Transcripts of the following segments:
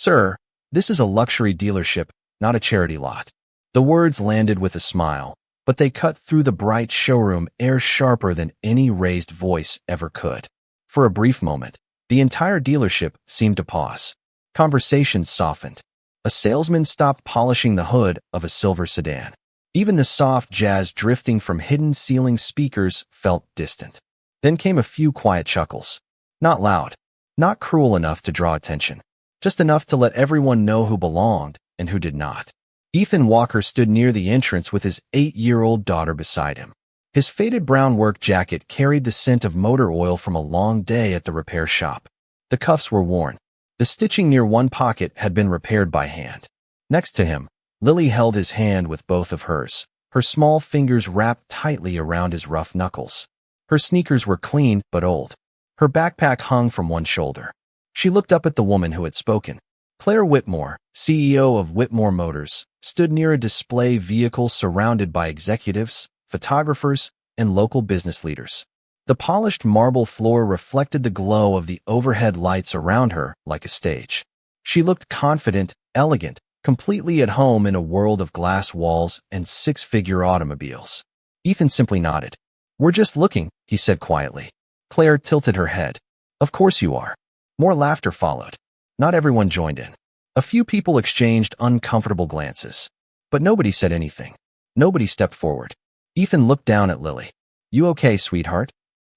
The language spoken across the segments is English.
"Sir, this is a luxury dealership, not a charity lot." The words landed with a smile, but they cut through the bright showroom air sharper than any raised voice ever could. For a brief moment, the entire dealership seemed to pause. Conversations softened. A salesman stopped polishing the hood of a silver sedan. Even the soft jazz drifting from hidden ceiling speakers felt distant. Then came a few quiet chuckles. Not loud, not cruel enough to draw attention, just enough to let everyone know who belonged and who did not. Ethan Walker stood near the entrance with his 8-year-old daughter beside him. His faded brown work jacket carried the scent of motor oil from a long day at the repair shop. The cuffs were worn. The stitching near one pocket had been repaired by hand. Next to him, Lily held his hand with both of hers, her small fingers wrapped tightly around his rough knuckles. Her sneakers were clean but old. Her backpack hung from one shoulder. She looked up at the woman who had spoken. Claire Whitmore, CEO of Whitmore Motors, stood near a display vehicle surrounded by executives, photographers, and local business leaders. The polished marble floor reflected the glow of the overhead lights around her like a stage. She looked confident, elegant, completely at home in a world of glass walls and six-figure automobiles. Ethan simply nodded. "We're just looking," he said quietly. Claire tilted her head. "Of course you are." More laughter followed. Not everyone joined in. A few people exchanged uncomfortable glances. But nobody said anything. Nobody stepped forward. Ethan looked down at Lily. "You okay, sweetheart?"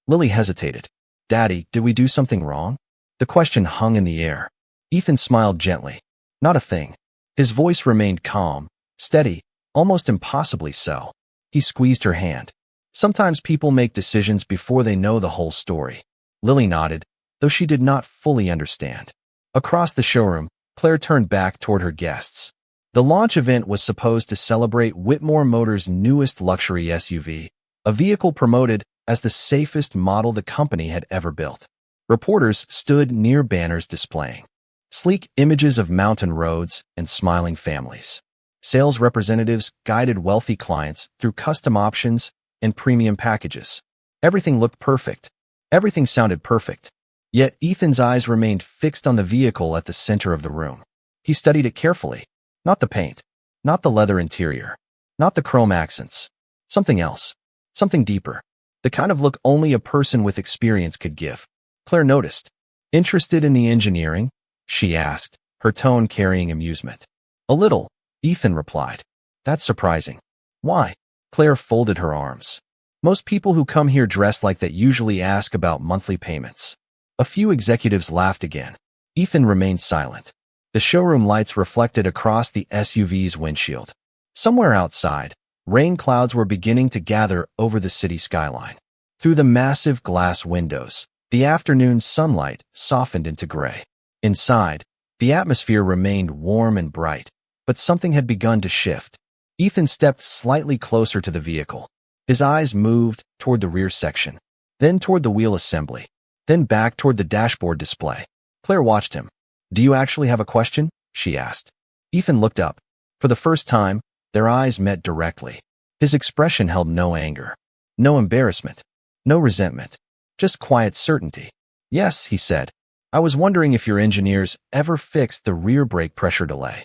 Lily hesitated. "Daddy, did we do something wrong?" The question hung in the air. Ethan smiled gently. "Not a thing." His voice remained calm, steady, almost impossibly so. He squeezed her hand. "Sometimes people make decisions before they know the whole story." Lily nodded, though she did not fully understand. Across the showroom, Claire turned back toward her guests. The launch event was supposed to celebrate Whitmore Motors' newest luxury SUV, a vehicle promoted as the safest model the company had ever built. Reporters stood near banners displaying sleek images of mountain roads and smiling families. Sales representatives guided wealthy clients through custom options and premium packages. Everything looked perfect. Everything sounded perfect. Yet Ethan's eyes remained fixed on the vehicle at the center of the room. He studied it carefully. Not the paint, not the leather interior, not the chrome accents. Something else. Something deeper. The kind of look only a person with experience could give. Claire noticed. "Interested in the engineering?" she asked, her tone carrying amusement. "A little," Ethan replied. "That's surprising." "Why?" Claire folded her arms. "Most people who come here dressed like that usually ask about monthly payments." A few executives laughed again. Ethan remained silent. The showroom lights reflected across the SUV's windshield. Somewhere outside, rain clouds were beginning to gather over the city skyline. Through the massive glass windows, the afternoon sunlight softened into gray. Inside, the atmosphere remained warm and bright, but something had begun to shift. Ethan stepped slightly closer to the vehicle. His eyes moved toward the rear section, then toward the wheel assembly, then back toward the dashboard display. Claire watched him. "Do you actually have a question?" she asked. Ethan looked up. For the first time, their eyes met directly. His expression held no anger, no embarrassment, no resentment, just quiet certainty. "Yes," he said. "I was wondering if your engineers ever fixed the rear brake pressure delay."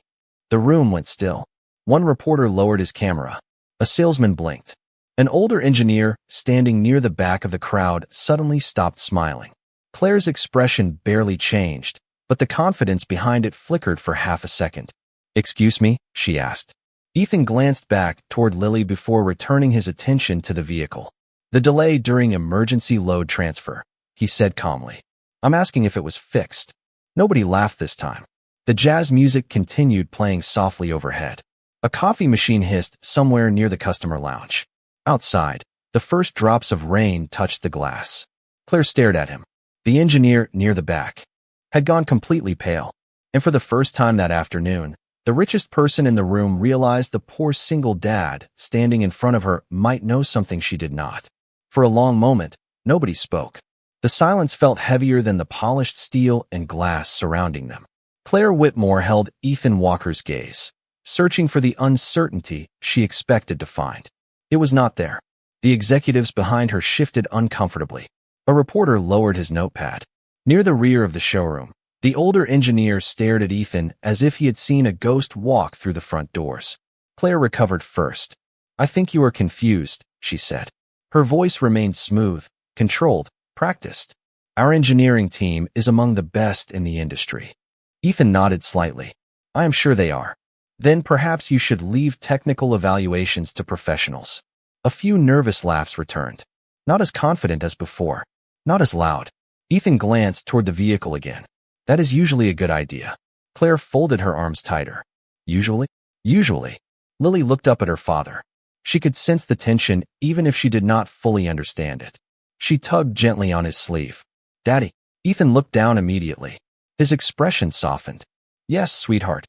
The room went still. One reporter lowered his camera. A salesman blinked. An older engineer, standing near the back of the crowd, suddenly stopped smiling. Claire's expression barely changed, but the confidence behind it flickered for half a second. "Excuse me?" she asked. Ethan glanced back toward Lily before returning his attention to the vehicle. "The delay during emergency load transfer," he said calmly. "I'm asking if it was fixed." Nobody laughed this time. The jazz music continued playing softly overhead. A coffee machine hissed somewhere near the customer lounge. Outside, the first drops of rain touched the glass. Claire stared at him. The engineer near the back had gone completely pale, and for the first time that afternoon, the richest person in the room realized the poor single dad standing in front of her might know something she did not. For a long moment, nobody spoke. The silence felt heavier than the polished steel and glass surrounding them. Claire Whitmore held Ethan Walker's gaze, searching for the uncertainty she expected to find. It was not there. The executives behind her shifted uncomfortably. A reporter lowered his notepad. Near the rear of the showroom, The older engineer stared at Ethan as if he had seen a ghost walk through the front doors. Claire recovered first. "I think you are confused," she said. Her voice remained smooth, controlled, practiced. "Our engineering team is among the best in the industry." Ethan nodded slightly. "I am sure they are." "Then perhaps you should leave technical evaluations to professionals." A few nervous laughs returned. Not as confident as before. Not as loud. Ethan glanced toward the vehicle again. "That is usually a good idea." Claire folded her arms tighter. "Usually?" "Usually." Lily looked up at her father. She could sense the tension even if she did not fully understand it. She tugged gently on his sleeve. "Daddy." Ethan looked down immediately. His expression softened. "Yes, sweetheart."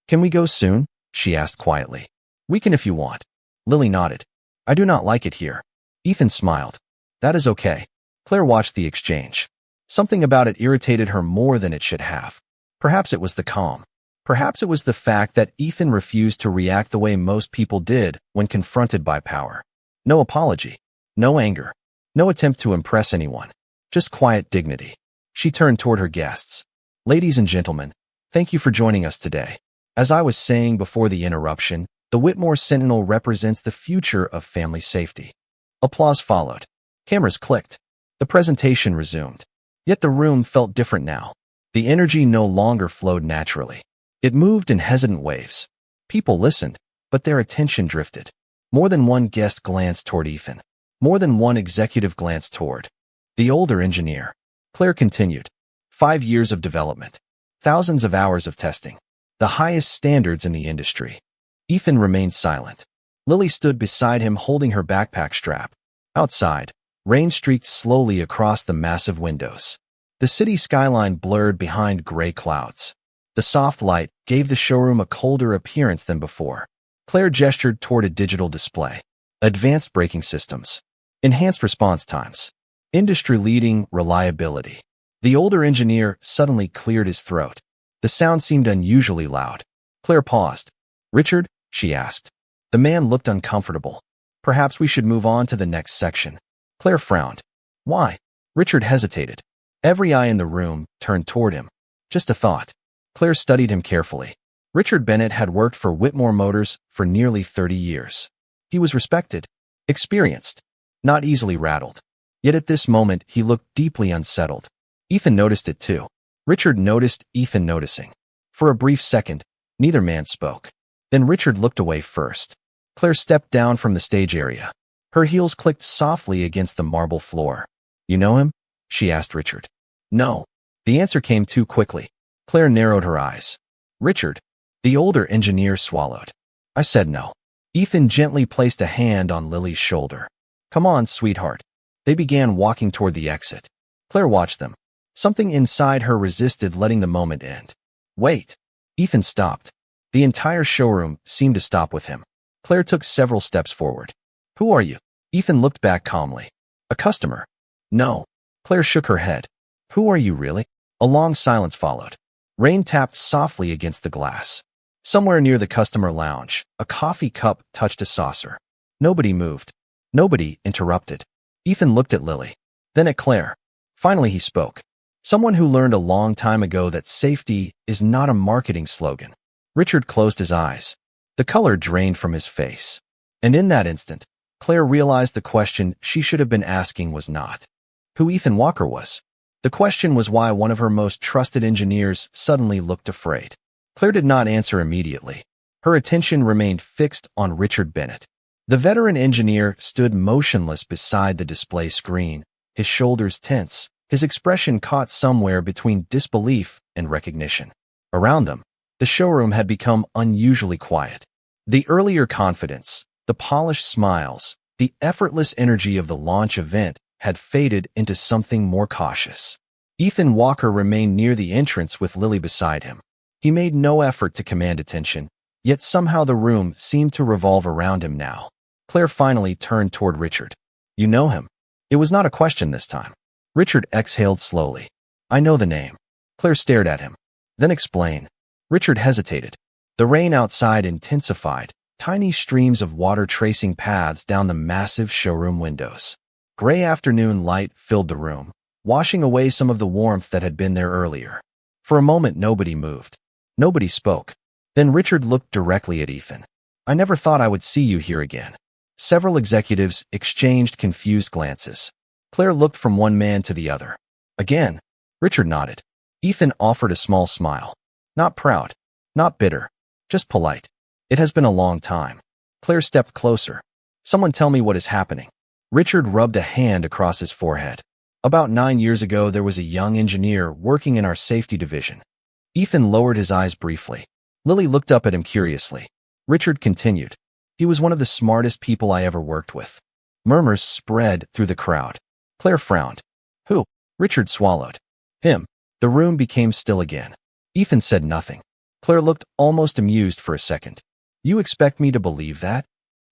"Can we go soon?" she asked quietly. "We can if you want." Lily nodded. "I do not like it here." Ethan smiled. "That is okay." Claire watched the exchange. Something about it irritated her more than it should have. Perhaps it was the calm. Perhaps it was the fact that Ethan refused to react the way most people did when confronted by power. No apology. No anger. No attempt to impress anyone. Just quiet dignity. She turned toward her guests. "Ladies and gentlemen, thank you for joining us today. As I was saying before the interruption, the Whitmore Sentinel represents the future of family safety." Applause followed. Cameras clicked. The presentation resumed. Yet the room felt different now. The energy no longer flowed naturally. It moved in hesitant waves. People listened, but their attention drifted. More than one guest glanced toward Ethan. More than one executive glanced toward the older engineer. Claire continued. 5 years of development. Thousands of hours of testing. The highest standards in the industry. Ethan remained silent. Lily stood beside him holding her backpack strap. Outside, rain streaked slowly across the massive windows. The city skyline blurred behind gray clouds. The soft light gave the showroom a colder appearance than before. Claire gestured toward a digital display. Advanced braking systems. Enhanced response times. Industry-leading reliability. The older engineer suddenly cleared his throat. The sound seemed unusually loud. Claire paused. "Richard?" she asked. The man looked uncomfortable. "Perhaps we should move on to the next section." Claire frowned. "Why?" Richard hesitated. Every eye in the room turned toward him. Just a thought. Claire studied him carefully. Richard Bennett had worked for Whitmore Motors for nearly 30 years. He was respected, experienced, not easily rattled. Yet at this moment he looked deeply unsettled. Ethan noticed it too. Richard noticed Ethan noticing. For a brief second, neither man spoke. Then Richard looked away first. Claire stepped down from the stage area. Her heels clicked softly against the marble floor. "You know him?" she asked Richard. "No." The answer came too quickly. Claire narrowed her eyes. "Richard." The older engineer swallowed. "I said no." Ethan gently placed a hand on Lily's shoulder. "Come on, sweetheart." They began walking toward the exit. Claire watched them. Something inside her resisted letting the moment end. "Wait." Ethan stopped. The entire showroom seemed to stop with him. Claire took several steps forward. "Who are you?" Ethan looked back calmly. "A customer." "No." Claire shook her head. "Who are you really?" A long silence followed. Rain tapped softly against the glass. Somewhere near the customer lounge, a coffee cup touched a saucer. Nobody moved. Nobody interrupted. Ethan looked at Lily, then at Claire. Finally he spoke. Someone who learned a long time ago that safety is not a marketing slogan. Richard closed his eyes. The color drained from his face. And in that instant, Claire realized the question she should have been asking was not who Ethan Walker was. The question was why one of her most trusted engineers suddenly looked afraid. Claire did not answer immediately. Her attention remained fixed on Richard Bennett. The veteran engineer stood motionless beside the display screen, his shoulders tense, his expression caught somewhere between disbelief and recognition. Around them, the showroom had become unusually quiet. The earlier confidence, the polished smiles, the effortless energy of the launch event had faded into something more cautious. Ethan Walker remained near the entrance with Lily beside him. He made no effort to command attention, yet somehow the room seemed to revolve around him now. Claire finally turned toward Richard. "You know him?" It was not a question this time. Richard exhaled slowly. "I know the name." Claire stared at him. "Then explain." Richard hesitated. The rain outside intensified, tiny streams of water tracing paths down the massive showroom windows. Gray afternoon light filled the room, washing away some of the warmth that had been there earlier. For a moment, nobody moved. Nobody spoke. Then Richard looked directly at Ethan. I never thought I would see you here again. Several executives exchanged confused glances. Claire looked from one man to the other. Again, Richard nodded. Ethan offered a small smile. Not proud, not bitter, just polite. It has been a long time. Claire stepped closer. Someone tell me what is happening. Richard rubbed a hand across his forehead. About 9 years ago, there was a young engineer working in our safety division. Ethan lowered his eyes briefly. Lily looked up at him curiously. Richard continued. He was one of the smartest people I ever worked with. Murmurs spread through the crowd. Claire frowned. Who? Richard swallowed. Him. The room became still again. Ethan said nothing. Claire looked almost amused for a second. You expect me to believe that?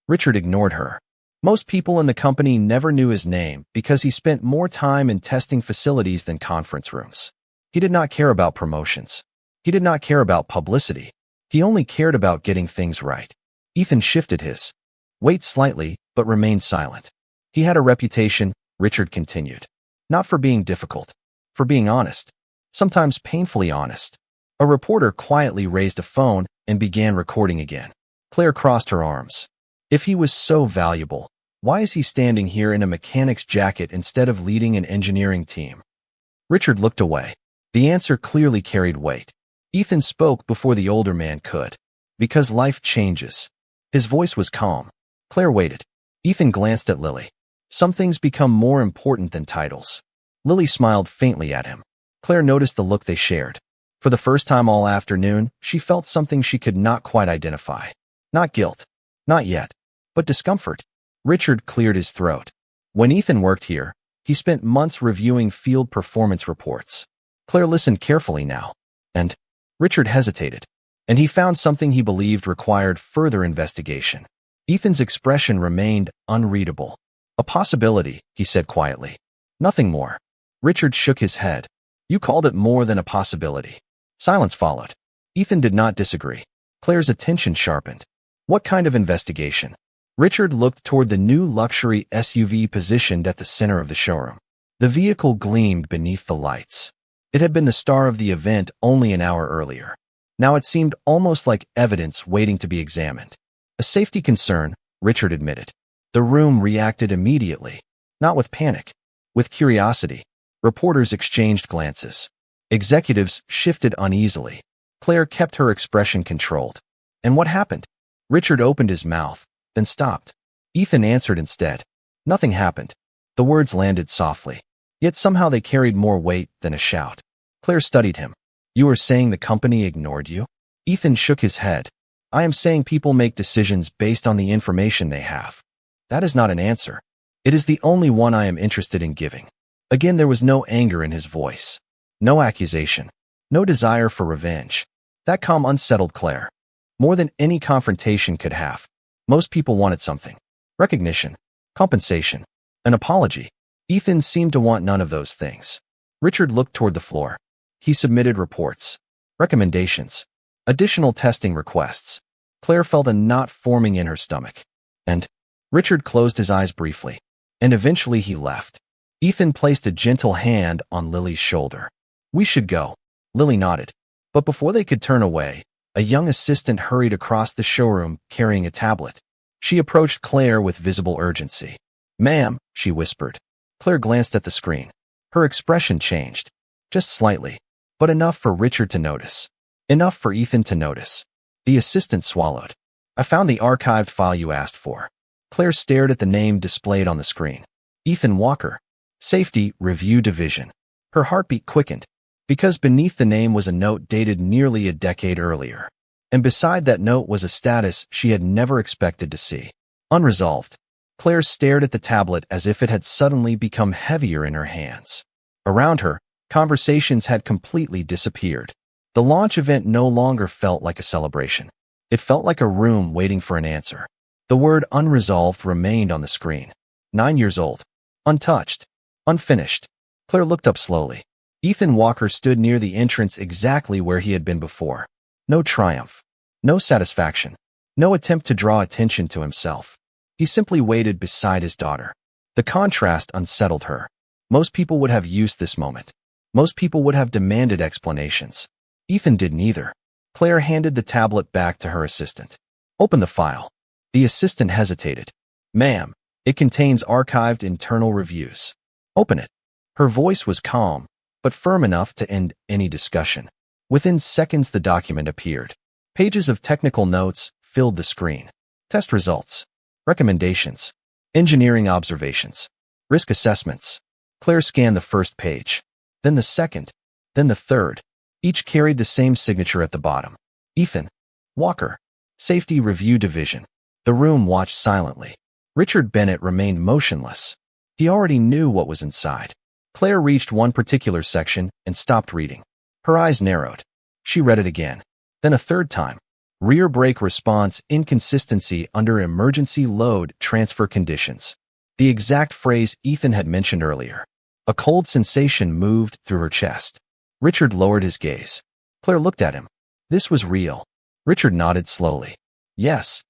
Richard ignored her. Most people in the company never knew his name because he spent more time in testing facilities than conference rooms. He did not care about promotions. He did not care about publicity. He only cared about getting things right. Ethan shifted his weight slightly, but remained silent. He had a reputation, Richard continued. Not for being difficult, for being honest. Sometimes painfully honest. A reporter quietly raised a phone and began recording again. Claire crossed her arms. If he was so valuable, why is he standing here in a mechanic's jacket instead of leading an engineering team? Richard looked away. The answer clearly carried weight. Ethan spoke before the older man could. Because life changes. His voice was calm. Claire waited. Ethan glanced at Lily. Some things become more important than titles. Lily smiled faintly at him. Claire noticed the look they shared. For the first time all afternoon, she felt something she could not quite identify. Not guilt. Not yet. But discomfort. Richard cleared his throat. When Ethan worked here, he spent months reviewing field performance reports. Claire listened carefully now. And Richard hesitated. And he found something he believed required further investigation. Ethan's expression remained unreadable. A possibility, he said quietly. Nothing more. Richard shook his head. You called it more than a possibility. Silence followed. Ethan did not disagree. Claire's attention sharpened. What kind of investigation? Richard looked toward the new luxury SUV positioned at the center of the showroom. The vehicle gleamed beneath the lights. It had been the star of the event only an hour earlier. Now it seemed almost like evidence waiting to be examined. A safety concern, Richard admitted. The room reacted immediately. Not with panic. With curiosity. Reporters exchanged glances. Executives shifted uneasily. Claire kept her expression controlled. And what happened? Richard opened his mouth, then stopped. Ethan answered instead. Nothing happened. The words landed softly. Yet somehow they carried more weight than a shout. Claire studied him. You are saying the company ignored you? Ethan shook his head. I am saying people make decisions based on the information they have. That is not an answer. It is the only one I am interested in giving. Again, there was no anger in his voice. No accusation. No desire for revenge. That calm unsettled Claire. More than any confrontation could have. Most people wanted something. Recognition. Compensation. An apology. Ethan seemed to want none of those things. Richard looked toward the floor. He submitted reports. Recommendations. Additional testing requests. Claire felt a knot forming in her stomach. And Richard closed his eyes briefly. And eventually he left. Ethan placed a gentle hand on Lily's shoulder. We should go. Lily nodded. But before they could turn away, a young assistant hurried across the showroom carrying a tablet. She approached Claire with visible urgency. Ma'am, she whispered. Claire glanced at the screen. Her expression changed. Just slightly. But enough for Richard to notice. Enough for Ethan to notice. The assistant swallowed. I found the archived file you asked for. Claire stared at the name displayed on the screen. Ethan Walker. Safety Review Division. Her heartbeat quickened. Because beneath the name was a note dated nearly a decade earlier. And beside that note was a status she had never expected to see. Unresolved. Claire stared at the tablet as if it had suddenly become heavier in her hands. Around her, conversations had completely disappeared. The launch event no longer felt like a celebration. It felt like a room waiting for an answer. The word unresolved remained on the screen. 9 years old. Untouched. Unfinished. Claire looked up slowly. Ethan Walker stood near the entrance exactly where he had been before. No triumph. No satisfaction. No attempt to draw attention to himself. He simply waited beside his daughter. The contrast unsettled her. Most people would have used this moment. Most people would have demanded explanations. Ethan didn't either. Claire handed the tablet back to her assistant. Open the file. The assistant hesitated. Ma'am, it contains archived internal reviews. Open it. Her voice was calm, but firm enough to end any discussion. Within seconds, the document appeared. Pages of technical notes filled the screen. Test results. Recommendations. Engineering observations. Risk assessments. Claire scanned the first page. Then the second. Then the third. Each carried the same signature at the bottom. Ethan Walker. Safety Review Division. The room watched silently. Richard Bennett remained motionless. He already knew what was inside. Claire reached one particular section and stopped reading. Her eyes narrowed. She read it again. Then a third time. Rear brake response inconsistency under emergency load transfer conditions. The exact phrase Ethan had mentioned earlier. A cold sensation moved through her chest. Richard lowered his gaze. Claire looked at him. This was real. Richard nodded slowly. Yes.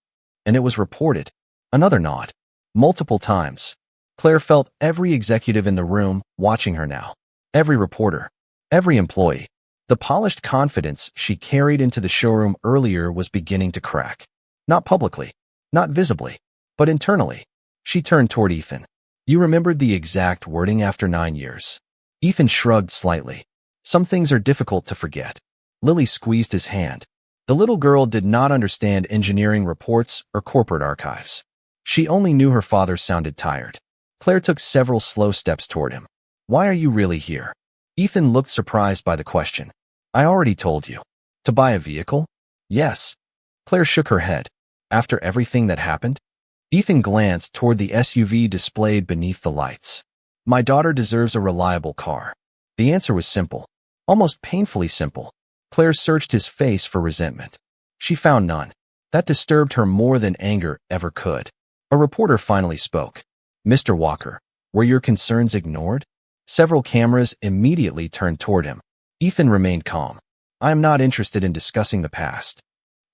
And it was reported. Another nod. Multiple times. Claire felt every executive in the room watching her now. Every reporter. Every employee. The polished confidence she carried into the showroom earlier was beginning to crack. Not publicly. Not visibly. But internally. She turned toward Ethan. You remembered the exact wording after 9 years. Ethan shrugged slightly. Some things are difficult to forget. Lily squeezed his hand. The little girl did not understand engineering reports or corporate archives. She only knew her father sounded tired. Claire took several slow steps toward him. Why are you really here? Ethan looked surprised by the question. I already told you. To buy a vehicle? Yes. Claire shook her head. After everything that happened? Ethan glanced toward the SUV displayed beneath the lights. My daughter deserves a reliable car. The answer was simple. Almost painfully simple. Claire searched his face for resentment. She found none. That disturbed her more than anger ever could. A reporter finally spoke. Mr. Walker, were your concerns ignored? Several cameras immediately turned toward him. Ethan remained calm. I am not interested in discussing the past.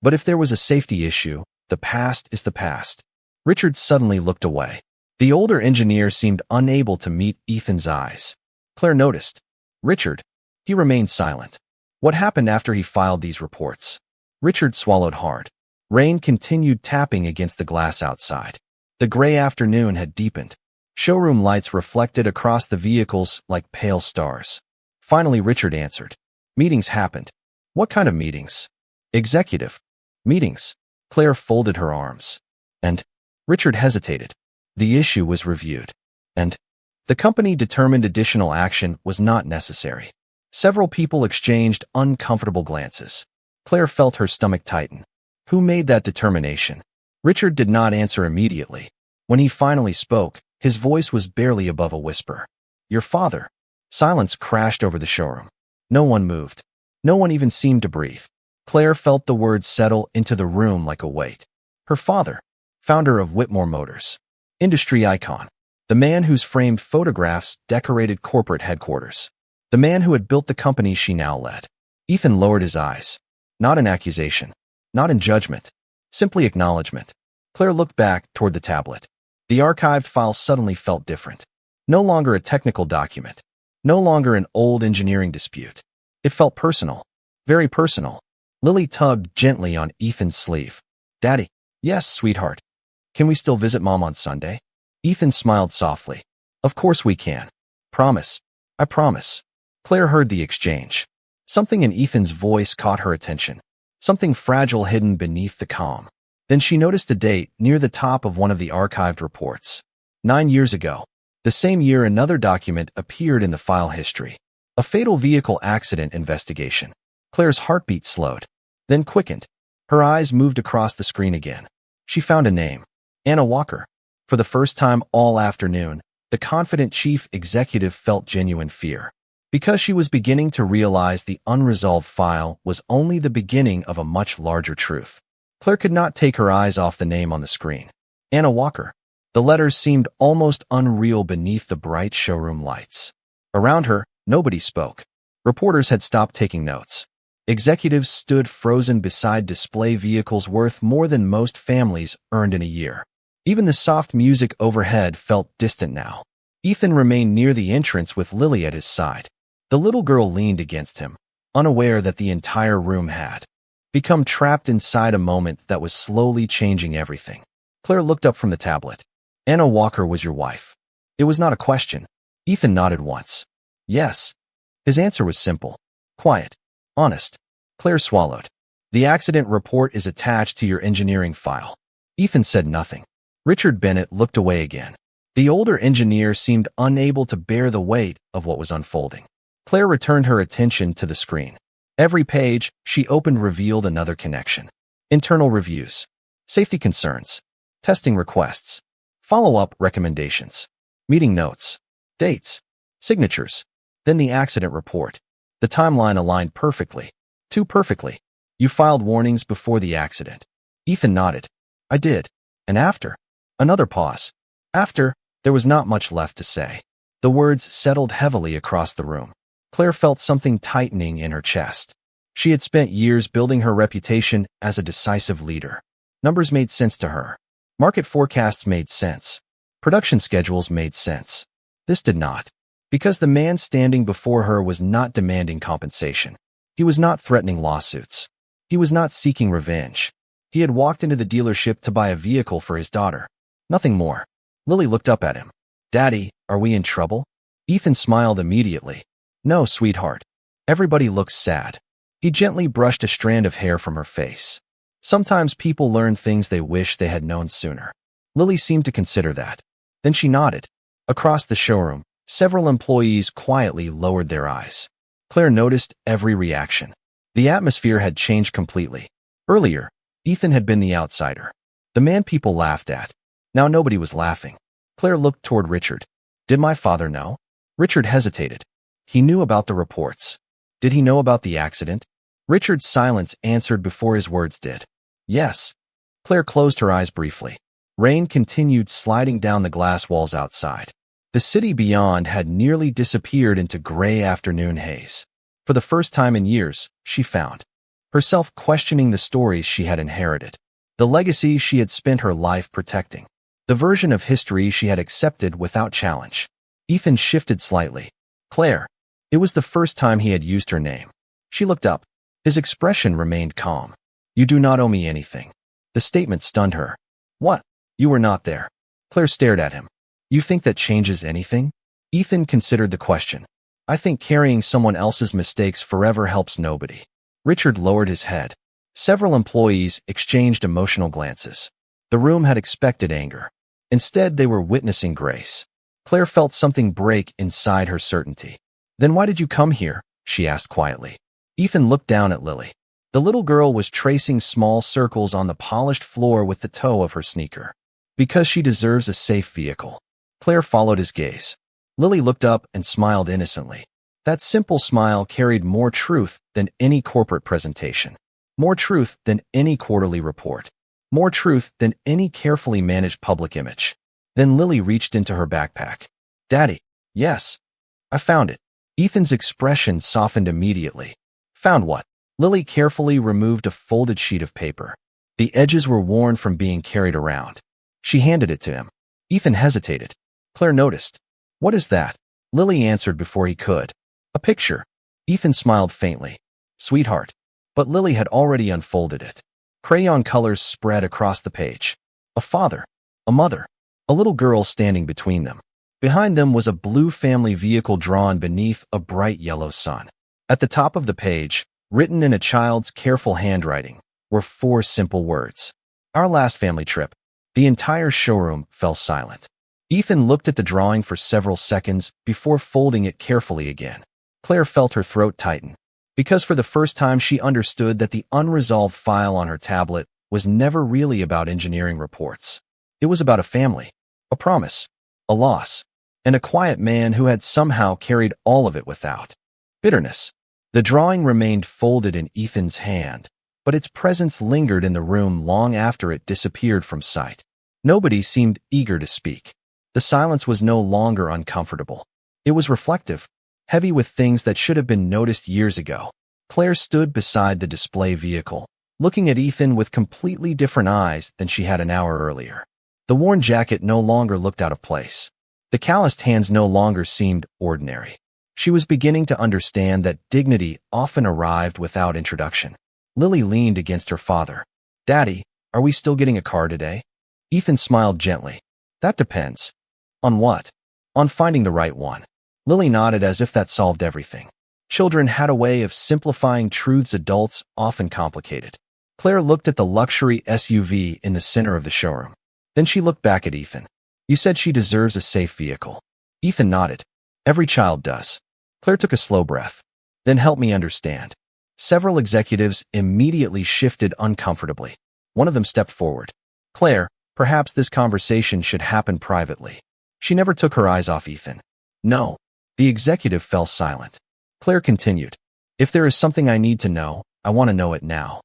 But if there was a safety issue, the past is the past. Richard suddenly looked away. The older engineer seemed unable to meet Ethan's eyes. Claire noticed. Richard. He remained silent. What happened after he filed these reports? Richard swallowed hard. Rain continued tapping against the glass outside. The gray afternoon had deepened. Showroom lights reflected across the vehicles like pale stars. Finally, Richard answered. Meetings happened. What kind of meetings? Executive. Meetings. Claire folded her arms. And Richard hesitated. The issue was reviewed. And the company determined additional action was not necessary. Several people exchanged uncomfortable glances. Claire felt her stomach tighten. Who made that determination? Richard did not answer immediately. When he finally spoke, his voice was barely above a whisper. Your father. Silence crashed over the showroom. No one moved. No one even seemed to breathe. Claire felt the words settle into the room like a weight. Her father, founder of Whitmore Motors. Industry icon. The man whose framed photographs decorated corporate headquarters. The man who had built the company she now led. Ethan lowered his eyes. Not in accusation. Not in judgment. Simply acknowledgement. Claire looked back toward the tablet. The archived file suddenly felt different. No longer a technical document. No longer an old engineering dispute. It felt personal. Very personal. Lily tugged gently on Ethan's sleeve. Daddy. Yes, sweetheart. Can we still visit Mom on Sunday? Ethan smiled softly. Of course we can. Promise. I promise. Claire heard the exchange. Something in Ethan's voice caught her attention. Something fragile hidden beneath the calm. Then she noticed a date near the top of one of the archived reports. 9 years ago. The same year another document appeared in the file history. A fatal vehicle accident investigation. Claire's heartbeat slowed, then quickened. Her eyes moved across the screen again. She found a name. Anna Walker. For the first time all afternoon, the confident chief executive felt genuine fear. Because she was beginning to realize the unresolved file was only the beginning of a much larger truth. Claire could not take her eyes off the name on the screen. Anna Walker. The letters seemed almost unreal beneath the bright showroom lights. Around her, nobody spoke. Reporters had stopped taking notes. Executives stood frozen beside display vehicles worth more than most families earned in a year. Even the soft music overhead felt distant now. Ethan remained near the entrance with Lily at his side. The little girl leaned against him, unaware that the entire room had become trapped inside a moment that was slowly changing everything. Claire looked up from the tablet. Anna Walker was your wife. It was not a question. Ethan nodded once. Yes. His answer was simple, quiet, honest. Claire swallowed. The accident report is attached to your engineering file. Ethan said nothing. Richard Bennett looked away again. The older engineer seemed unable to bear the weight of what was unfolding. Claire returned her attention to the screen. Every page she opened revealed another connection. Internal reviews, safety concerns, testing requests, follow-up recommendations, meeting notes, dates, signatures, then the accident report. The timeline aligned perfectly. Too perfectly. You filed warnings before the accident. Ethan nodded. I did. And after? Another pause. After, there was not much left to say. The words settled heavily across the room. Claire felt something tightening in her chest. She had spent years building her reputation as a decisive leader. Numbers made sense to her. Market forecasts made sense. Production schedules made sense. This did not. Because the man standing before her was not demanding compensation. He was not threatening lawsuits. He was not seeking revenge. He had walked into the dealership to buy a vehicle for his daughter. Nothing more. Lily looked up at him. Daddy, are we in trouble? Ethan smiled immediately. No, sweetheart. Everybody looks sad. He gently brushed a strand of hair from her face. Sometimes people learn things they wish they had known sooner. Lily seemed to consider that. Then she nodded. Across the showroom, several employees quietly lowered their eyes. Claire noticed every reaction. The atmosphere had changed completely. Earlier, Ethan had been the outsider, the man people laughed at. Now nobody was laughing. Claire looked toward Richard. Did my father know? Richard hesitated. He knew about the reports. Did he know about the accident? Richard's silence answered before his words did. Yes. Claire closed her eyes briefly. Rain continued sliding down the glass walls outside. The city beyond had nearly disappeared into gray afternoon haze. For the first time in years, she found herself questioning the stories she had inherited, the legacy she had spent her life protecting, the version of history she had accepted without challenge. Ethan shifted slightly. Claire. It was the first time he had used her name. She looked up. His expression remained calm. You do not owe me anything. The statement stunned her. What? You were not there. Claire stared at him. You think that changes anything? Ethan considered the question. I think carrying someone else's mistakes forever helps nobody. Richard lowered his head. Several employees exchanged emotional glances. The room had expected anger. Instead, they were witnessing grace. Claire felt something break inside her certainty. Then why did you come here? She asked quietly. Ethan looked down at Lily. The little girl was tracing small circles on the polished floor with the toe of her sneaker. Because she deserves a safe vehicle. Claire followed his gaze. Lily looked up and smiled innocently. That simple smile carried more truth than any corporate presentation. More truth than any quarterly report. More truth than any carefully managed public image. Then Lily reached into her backpack. Daddy. Yes. I found it. Ethan's expression softened immediately. Found what? Lily carefully removed a folded sheet of paper. The edges were worn from being carried around. She handed it to him. Ethan hesitated. Claire noticed. What is that? Lily answered before he could. A picture. Ethan smiled faintly. Sweetheart. But Lily had already unfolded it. Crayon colors spread across the page. A father. A mother. A little girl standing between them. Behind them was a blue family vehicle drawn beneath a bright yellow sun. At the top of the page, written in a child's careful handwriting, were 4 simple words. Our last family trip. The entire showroom fell silent. Ethan looked at the drawing for several seconds before folding it carefully again. Claire felt her throat tighten, because for the first time she understood that the unresolved file on her tablet was never really about engineering reports. It was about a family, a promise, a loss, and a quiet man who had somehow carried all of it without bitterness. The drawing remained folded in Ethan's hand, but its presence lingered in the room long after it disappeared from sight. Nobody seemed eager to speak. The silence was no longer uncomfortable. It was reflective, heavy with things that should have been noticed years ago. Claire stood beside the display vehicle, looking at Ethan with completely different eyes than she had an hour earlier. The worn jacket no longer looked out of place. The calloused hands no longer seemed ordinary. She was beginning to understand that dignity often arrived without introduction. Lily leaned against her father. "Daddy, are we still getting a car today?" Ethan smiled gently. "That depends." "On what?" "On finding the right one." Lily nodded as if that solved everything. Children had a way of simplifying truths adults often complicated. Claire looked at the luxury SUV in the center of the showroom. Then she looked back at Ethan. "You said she deserves a safe vehicle." Ethan nodded. "Every child does." Claire took a slow breath. "Then help me understand." Several executives immediately shifted uncomfortably. One of them stepped forward. "Claire, perhaps this conversation should happen privately." She never took her eyes off Ethan. "No." The executive fell silent. Claire continued. "If there is something I need to know, I want to know it now."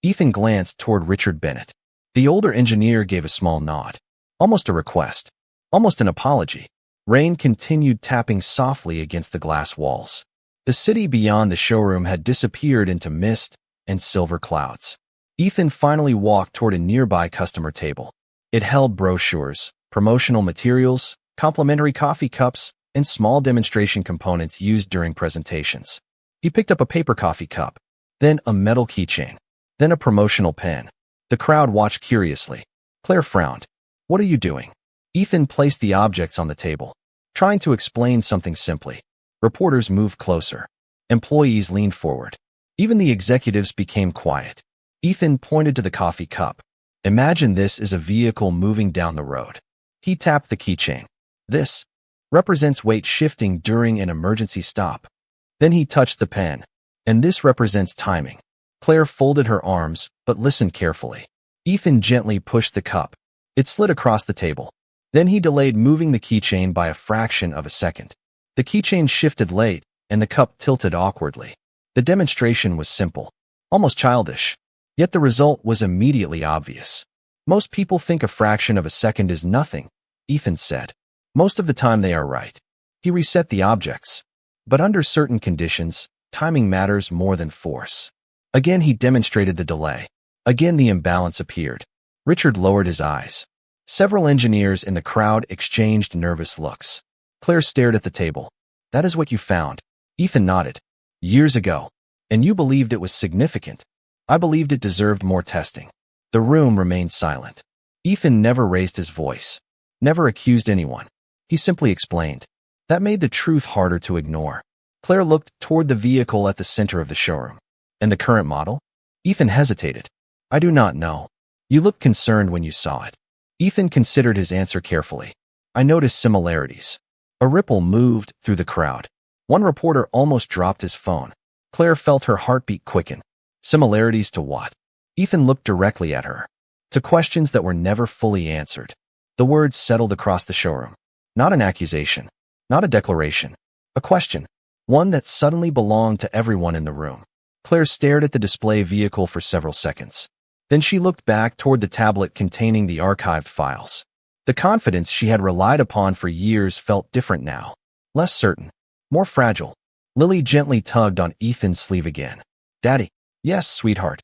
Ethan glanced toward Richard Bennett. The older engineer gave a small nod. Almost a request. Almost an apology. Rain continued tapping softly against the glass walls. The city beyond the showroom had disappeared into mist and silver clouds. Ethan finally walked toward a nearby customer table. It held brochures, promotional materials, complimentary coffee cups, and small demonstration components used during presentations. He picked up a paper coffee cup, then a metal keychain, then a promotional pen. The crowd watched curiously. Claire frowned. "What are you doing?" Ethan placed the objects on the table, trying to explain something simply. Reporters moved closer. Employees leaned forward. Even the executives became quiet. Ethan pointed to the coffee cup. "Imagine this is a vehicle moving down the road." He tapped the keychain. "This represents weight shifting during an emergency stop." Then he touched the pen. "And this represents timing." Claire folded her arms, but listened carefully. Ethan gently pushed the cup. It slid across the table. Then he delayed moving the keychain by a fraction of a second. The keychain shifted late, and the cup tilted awkwardly. The demonstration was simple, almost childish. Yet the result was immediately obvious. "Most people think a fraction of a second is nothing," Ethan said. "Most of the time they are right." He reset the objects. "But under certain conditions, timing matters more than force." Again he demonstrated the delay. Again the imbalance appeared. Richard lowered his eyes. Several engineers in the crowd exchanged nervous looks. Claire stared at the table. "That is what you found." Ethan nodded. "Years ago. And you believed it was significant." "I believed it deserved more testing." The room remained silent. Ethan never raised his voice. Never accused anyone. He simply explained. That made the truth harder to ignore. Claire looked toward the vehicle at the center of the showroom. "And the current model?" Ethan hesitated. "I do not know." "You looked concerned when you saw it." Ethan considered his answer carefully. "I noticed similarities." A ripple moved through the crowd. One reporter almost dropped his phone. Claire felt her heartbeat quicken. Similarities to what? Ethan looked directly at her. To questions that were never fully answered. The words settled across the showroom. Not an accusation. Not a declaration. A question. One that suddenly belonged to everyone in the room. Claire stared at the display vehicle for several seconds. Then she looked back toward the tablet containing the archived files. The confidence she had relied upon for years felt different now. Less certain. More fragile. Lily gently tugged on Ethan's sleeve again. "Daddy." "Yes, sweetheart."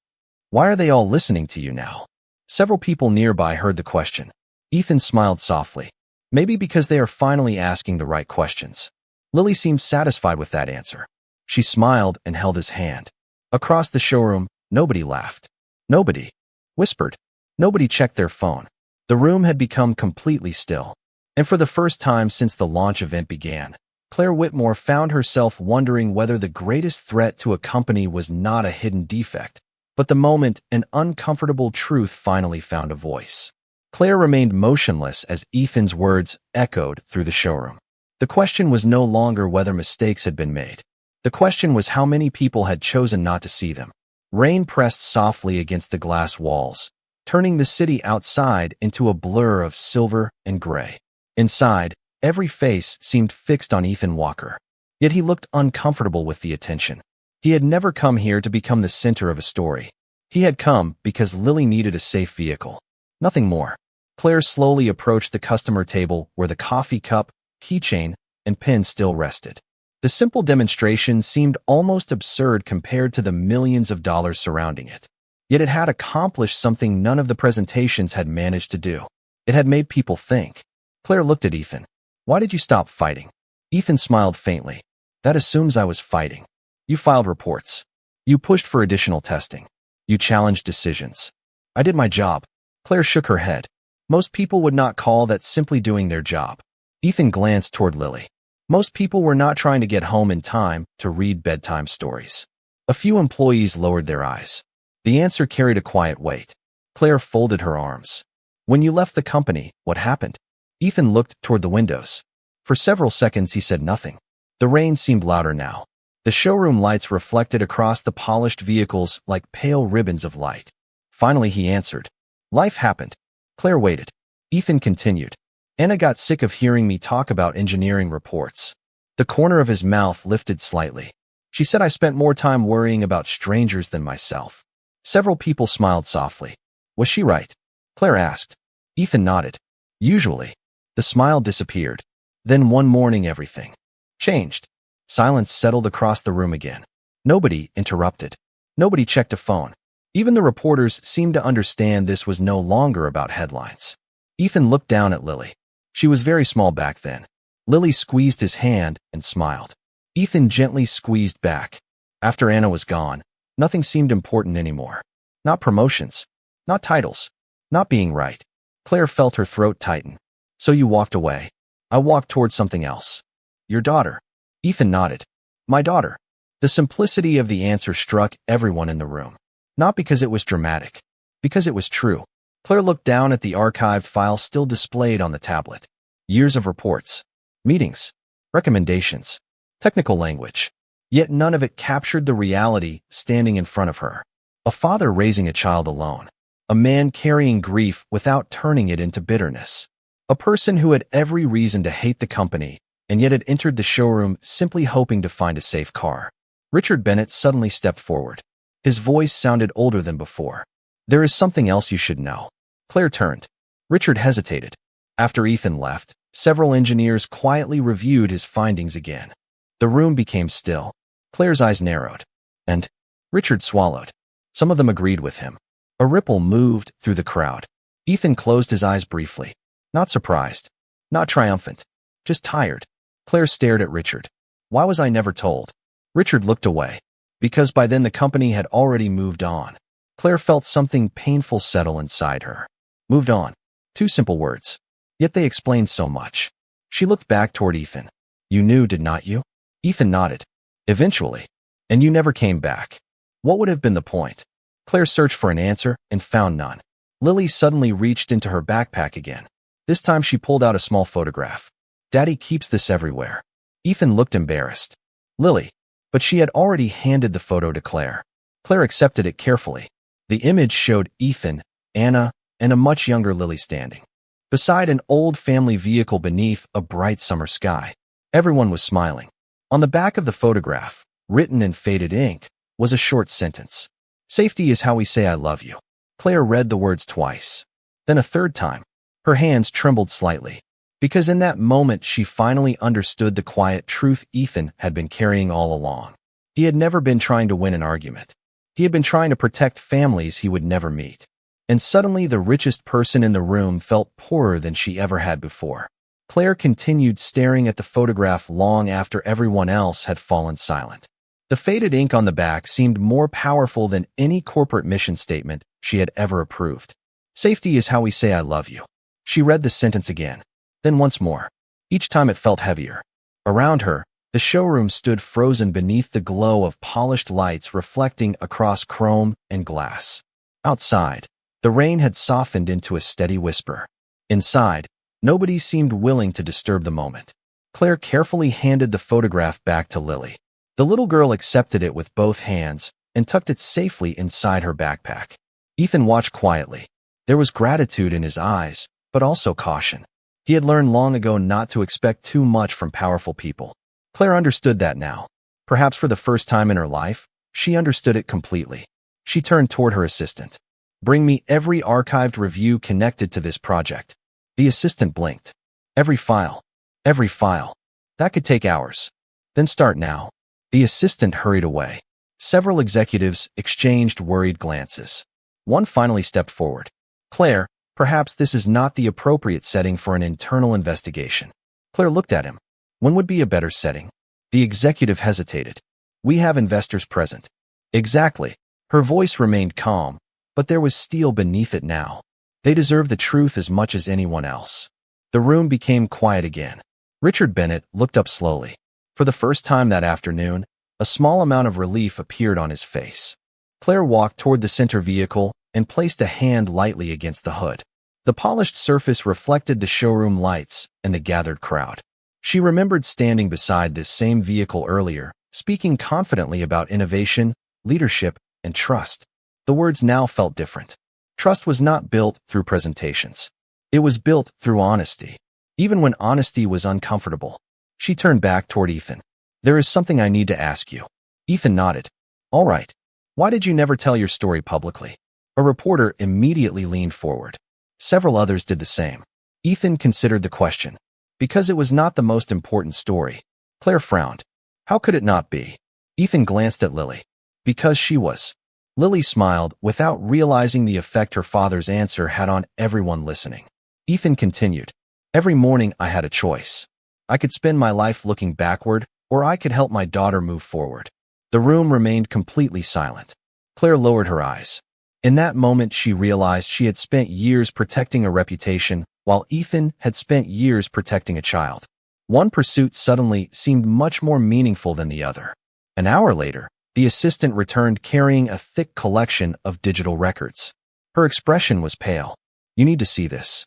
"Why are they all listening to you now?" Several people nearby heard the question. Ethan smiled softly. "Maybe because they are finally asking the right questions." Lily seemed satisfied with that answer. She smiled and held his hand. Across the showroom, nobody laughed. Nobody whispered. Nobody checked their phone. The room had become completely still. And for the first time since the launch event began, Claire Whitmore found herself wondering whether the greatest threat to a company was not a hidden defect, but the moment an uncomfortable truth finally found a voice. Claire remained motionless as Ethan's words echoed through the showroom. The question was no longer whether mistakes had been made. The question was how many people had chosen not to see them. Rain pressed softly against the glass walls, turning the city outside into a blur of silver and gray. Inside, every face seemed fixed on Ethan Walker. Yet he looked uncomfortable with the attention. He had never come here to become the center of a story. He had come because Lily needed a safe vehicle. Nothing more. Claire slowly approached the customer table where the coffee cup, keychain, and pen still rested. The simple demonstration seemed almost absurd compared to the millions of dollars surrounding it. Yet it had accomplished something none of the presentations had managed to do. It had made people think. Claire looked at Ethan. "Why did you stop fighting?" Ethan smiled faintly. That assumes I was fighting. You filed reports. You pushed for additional testing. You challenged decisions. I did my job. Claire shook her head. Most people would not call that simply doing their job. Ethan glanced toward Lily. Most people were not trying to get home in time to read bedtime stories. A few employees lowered their eyes. The answer carried a quiet weight. Claire folded her arms. When you left the company, what happened? Ethan looked toward the windows. For several seconds he said nothing. The rain seemed louder now. The showroom lights reflected across the polished vehicles like pale ribbons of light. Finally he answered. Life happened. Claire waited. Ethan continued. Anna got sick of hearing me talk about engineering reports. The corner of his mouth lifted slightly. She said I spent more time worrying about strangers than myself. Several people smiled softly. Was she right? Claire asked. Ethan nodded. Usually. The smile disappeared. Then one morning everything changed. Silence settled across the room again. Nobody interrupted. Nobody checked a phone. Even the reporters seemed to understand this was no longer about headlines. Ethan looked down at Lily. She was very small back then. Lily squeezed his hand and smiled. Ethan gently squeezed back. After Anna was gone, nothing seemed important anymore. Not promotions. Not titles. Not being right. Claire felt her throat tighten. So you walked away. I walked toward something else. Your daughter. Ethan nodded. My daughter. The simplicity of the answer struck everyone in the room. Not because it was dramatic. Because it was true. Claire looked down at the archived file still displayed on the tablet. Years of reports. Meetings. Recommendations. Technical language. Yet none of it captured the reality standing in front of her. A father raising a child alone. A man carrying grief without turning it into bitterness. A person who had every reason to hate the company, and yet had entered the showroom simply hoping to find a safe car. Richard Bennett suddenly stepped forward. His voice sounded older than before. There is something else you should know. Claire turned. Richard hesitated. After Ethan left, several engineers quietly reviewed his findings again. The room became still. Claire's eyes narrowed. And Richard swallowed. Some of them agreed with him. A ripple moved through the crowd. Ethan closed his eyes briefly. Not surprised. Not triumphant. Just tired. Claire stared at Richard. Why was I never told? Richard looked away. Because by then the company had already moved on. Claire felt something painful settle inside her. Moved on. Two simple words. Yet they explained so much. She looked back toward Ethan. You knew, did not you? Ethan nodded. Eventually. And you never came back. What would have been the point? Claire searched for an answer and found none. Lily suddenly reached into her backpack again. This time she pulled out a small photograph. Daddy keeps this everywhere. Ethan looked embarrassed. Lily. But she had already handed the photo to Claire. Claire accepted it carefully. The image showed Ethan, Anna, and a much younger Lily standing beside an old family vehicle beneath a bright summer sky. Everyone was smiling. On the back of the photograph, written in faded ink, was a short sentence. Safety is how we say I love you. Claire read the words twice. Then a third time. Her hands trembled slightly. Because in that moment she finally understood the quiet truth Ethan had been carrying all along. He had never been trying to win an argument. He had been trying to protect families he would never meet. And suddenly the richest person in the room felt poorer than she ever had before. Claire continued staring at the photograph long after everyone else had fallen silent. The faded ink on the back seemed more powerful than any corporate mission statement she had ever approved. Safety is how we say I love you. She read the sentence again. Then once more. Each time it felt heavier. Around her, the showroom stood frozen beneath the glow of polished lights reflecting across chrome and glass. Outside, the rain had softened into a steady whisper. Inside, nobody seemed willing to disturb the moment. Claire carefully handed the photograph back to Lily. The little girl accepted it with both hands and tucked it safely inside her backpack. Ethan watched quietly. There was gratitude in his eyes, but also caution. He had learned long ago not to expect too much from powerful people. Claire understood that now. Perhaps for the first time in her life, she understood it completely. She turned toward her assistant. Bring me every archived review connected to this project. The assistant blinked. Every file. Every file. That could take hours. Then start now. The assistant hurried away. Several executives exchanged worried glances. One finally stepped forward. Claire, perhaps this is not the appropriate setting for an internal investigation. Claire looked at him. When would be a better setting? The executive hesitated. We have investors present. Exactly. Her voice remained calm, but there was steel beneath it now. They deserve the truth as much as anyone else. The room became quiet again. Richard Bennett looked up slowly. For the first time that afternoon, a small amount of relief appeared on his face. Claire walked toward the center vehicle and placed a hand lightly against the hood. The polished surface reflected the showroom lights and the gathered crowd. She remembered standing beside this same vehicle earlier, speaking confidently about innovation, leadership, and trust. The words now felt different. Trust was not built through presentations. It was built through honesty. Even when honesty was uncomfortable. She turned back toward Ethan. There is something I need to ask you. Ethan nodded. All right. Why did you never tell your story publicly? A reporter immediately leaned forward. Several others did the same. Ethan considered the question. Because it was not the most important story. Claire frowned. How could it not be? Ethan glanced at Lily. Because she was. Lily smiled without realizing the effect her father's answer had on everyone listening. Ethan continued. Every morning I had a choice. I could spend my life looking backward, or I could help my daughter move forward. The room remained completely silent. Claire lowered her eyes. In that moment she realized she had spent years protecting a reputation, while Ethan had spent years protecting a child. One pursuit suddenly seemed much more meaningful than the other. An hour later, the assistant returned carrying a thick collection of digital records. Her expression was pale. You need to see this.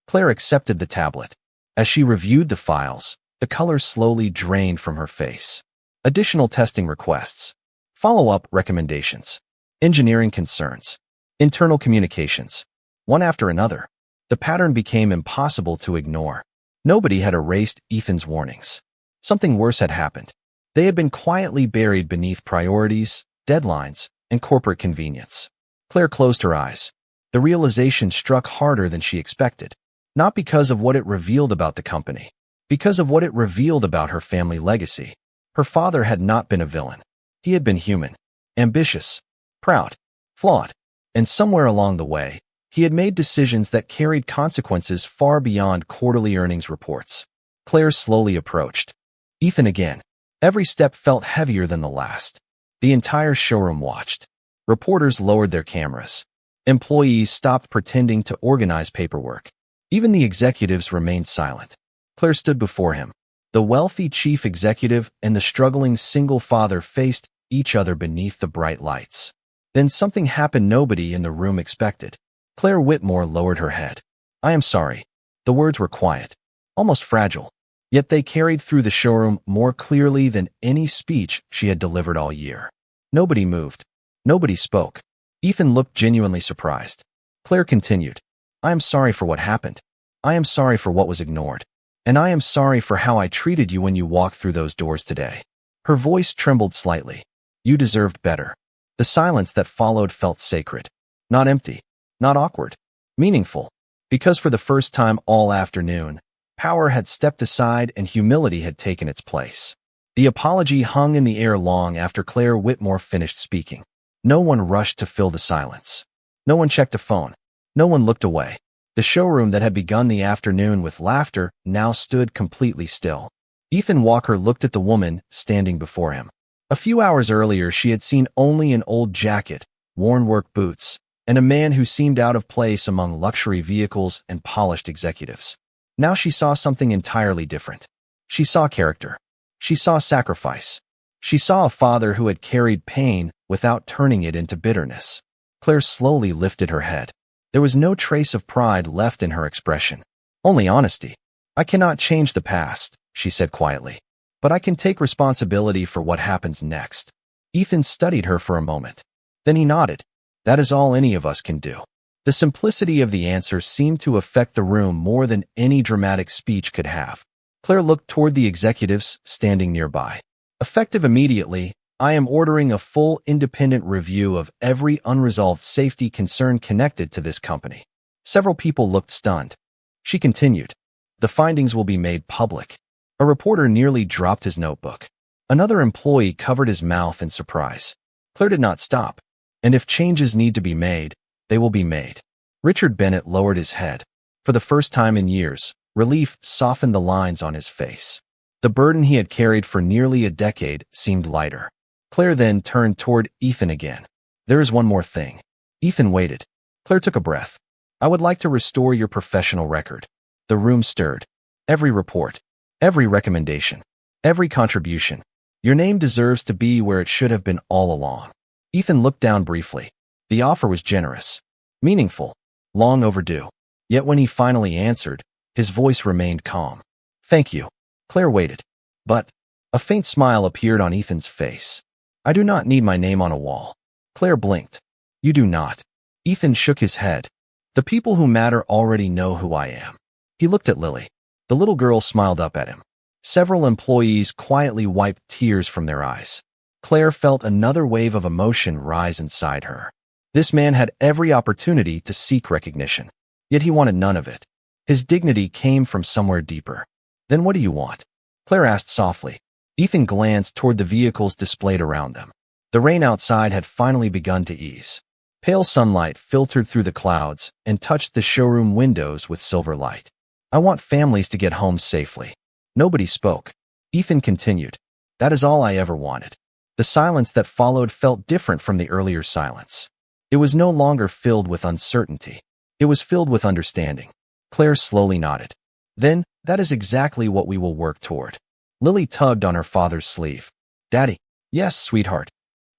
Claire accepted the tablet. As she reviewed the files, the color slowly drained from her face. Additional testing requests. Follow-up recommendations. Engineering concerns. Internal communications. One after another. The pattern became impossible to ignore. Nobody had erased Ethan's warnings. Something worse had happened. They had been quietly buried beneath priorities, deadlines, and corporate convenience. Claire closed her eyes. The realization struck harder than she expected. Not because of what it revealed about the company. Because of what it revealed about her family legacy. Her father had not been a villain. He had been human. Ambitious. Proud. Flawed. And somewhere along the way, he had made decisions that carried consequences far beyond quarterly earnings reports. Claire slowly approached. Ethan again. Every step felt heavier than the last. The entire showroom watched. Reporters lowered their cameras. Employees stopped pretending to organize paperwork. Even the executives remained silent. Claire stood before him. The wealthy chief executive and the struggling single father faced each other beneath the bright lights. Then something happened nobody in the room expected. Claire Whitmore lowered her head. I am sorry. The words were quiet, almost fragile. Yet they carried through the showroom more clearly than any speech she had delivered all year. Nobody moved. Nobody spoke. Ethan looked genuinely surprised. Claire continued. I am sorry for what happened. I am sorry for what was ignored. And I am sorry for how I treated you when you walked through those doors today. Her voice trembled slightly. You deserved better. The silence that followed felt sacred. Not empty. Not awkward. Meaningful. Because for the first time all afternoon, power had stepped aside and humility had taken its place. The apology hung in the air long after Claire Whitmore finished speaking. No one rushed to fill the silence. No one checked a phone. No one looked away. The showroom that had begun the afternoon with laughter now stood completely still. Ethan Walker looked at the woman standing before him. A few hours earlier, she had seen only an old jacket, worn work boots, and a man who seemed out of place among luxury vehicles and polished executives. Now she saw something entirely different. She saw character. She saw sacrifice. She saw a father who had carried pain without turning it into bitterness. Claire slowly lifted her head. There was no trace of pride left in her expression. Only honesty. I cannot change the past, she said quietly. But I can take responsibility for what happens next. Ethan studied her for a moment. Then he nodded. That is all any of us can do. The simplicity of the answer seemed to affect the room more than any dramatic speech could have. Claire looked toward the executives standing nearby. Effective immediately, I am ordering a full independent review of every unresolved safety concern connected to this company. Several people looked stunned. She continued. The findings will be made public. A reporter nearly dropped his notebook. Another employee covered his mouth in surprise. Claire did not stop. And if changes need to be made, they will be made. Richard Bennett lowered his head. For the first time in years, relief softened the lines on his face. The burden he had carried for nearly a decade seemed lighter. Claire then turned toward Ethan again. There is one more thing. Ethan waited. Claire took a breath. I would like to restore your professional record. The room stirred. Every report, every recommendation, every contribution. Your name deserves to be where it should have been all along. Ethan looked down briefly. The offer was generous, meaningful, long overdue. Yet when he finally answered, his voice remained calm. Thank you. Claire waited. But a faint smile appeared on Ethan's face. I do not need my name on a wall. Claire blinked. You do not. Ethan shook his head. The people who matter already know who I am. He looked at Lily. The little girl smiled up at him. Several employees quietly wiped tears from their eyes. Claire felt another wave of emotion rise inside her. This man had every opportunity to seek recognition, yet he wanted none of it. His dignity came from somewhere deeper. Then what do you want? Claire asked softly. Ethan glanced toward the vehicles displayed around them. The rain outside had finally begun to ease. Pale sunlight filtered through the clouds and touched the showroom windows with silver light. I want families to get home safely. Nobody spoke. Ethan continued. That is all I ever wanted. The silence that followed felt different from the earlier silence. It was no longer filled with uncertainty. It was filled with understanding. Claire slowly nodded. Then, that is exactly what we will work toward. Lily tugged on her father's sleeve. Daddy. Yes, sweetheart.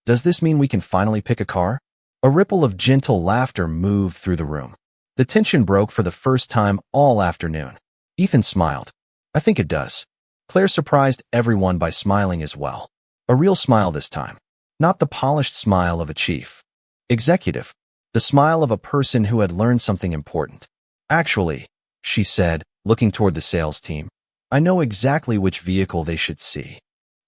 Does this mean we can finally pick a car? A ripple of gentle laughter moved through the room. The tension broke for the first time all afternoon. Ethan smiled. I think it does. Claire surprised everyone by smiling as well. A real smile this time. Not the polished smile of a chief executive. The smile of a person who had learned something important. Actually, she said, looking toward the sales team, I know exactly which vehicle they should see.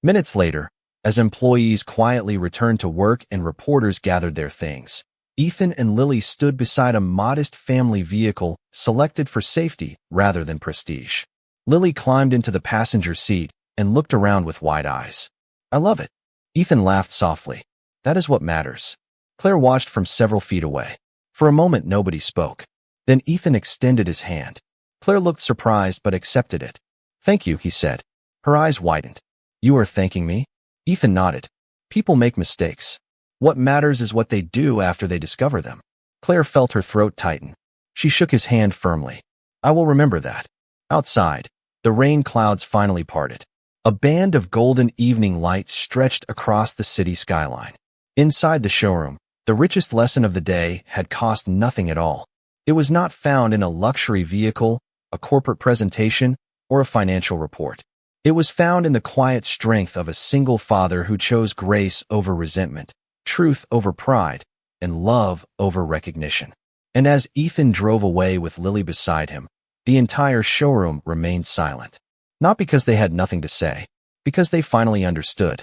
Minutes later, as employees quietly returned to work and reporters gathered their things, Ethan and Lily stood beside a modest family vehicle selected for safety rather than prestige. Lily climbed into the passenger seat and looked around with wide eyes. I love it. Ethan laughed softly. That is what matters. Claire watched from several feet away. For a moment, nobody spoke. Then Ethan extended his hand. Claire looked surprised but accepted it. Thank you, he said. Her eyes widened. You are thanking me? Ethan nodded. People make mistakes. What matters is what they do after they discover them. Claire felt her throat tighten. She shook his hand firmly. I will remember that. Outside, the rain clouds finally parted. A band of golden evening lights stretched across the city skyline. Inside the showroom, the richest lesson of the day had cost nothing at all. It was not found in a luxury vehicle, a corporate presentation, or a financial report. It was found in the quiet strength of a single father who chose grace over resentment, truth over pride, and love over recognition. And as Ethan drove away with Lily beside him, the entire showroom remained silent. Not because they had nothing to say, because they finally understood.